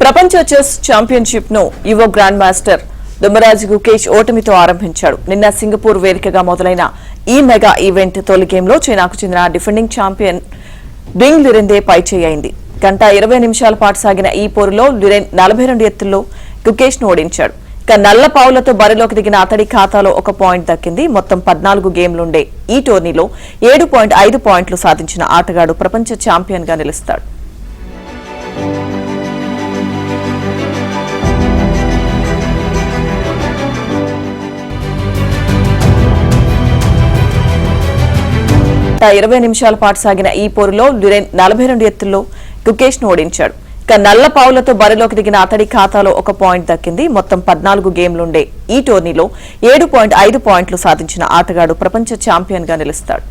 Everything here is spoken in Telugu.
ప్రపంచ చెస్ ఛాంపియన్షిప్ ను యువ గ్రాండ్ మాస్టర్ దుమ్మరాజు గుకేష్ ఓటమితో ఆరంభించాడు. నిన్న సింగపూర్ వేదికగా మొదలైన ఈ మెగా ఈవెంట్ తొలి గేమ్లో చైనాకు చెందిన డిఫెండింగ్ ఛాంపియన్ బింగ్ లిరెందే పైచేయింది. గంట 20 నిమిషాల పాటు సాగిన ఈ పోరులో లిరెన్ 42 ఎత్తుల్లో గుకేష్ ను ఓడించాడు. నల్ల పావులతో బరిలోకి దిగిన అతడి ఖాతాలో ఒక పాయింట్ దక్కింది. మొత్తం 14 గేమ్లుండే ఈ టోర్నీలో 7.5 పాయింట్లు సాధించిన ఆటగాడు ప్రపంచ ఛాంపియన్ గా నిలుస్తాడు. గంట 20 నిమిషాల పాటు సాగిన ఈ పోరులో లిరెన్ 42 ఎత్తుల్లో గుకేష్ ను ఓడించాడు. నల్ల పావులతో బరిలోకి దిగిన అతడి ఖాతాలో ఒక పాయింట్ దక్కింది. మొత్తం 14 గేమ్లుండే ఈ టోర్నీలో 7.5 పాయింట్లు సాధించిన ఆటగాడు ప్రపంచ ఛాంపియన్ గా నిలుస్తాడు.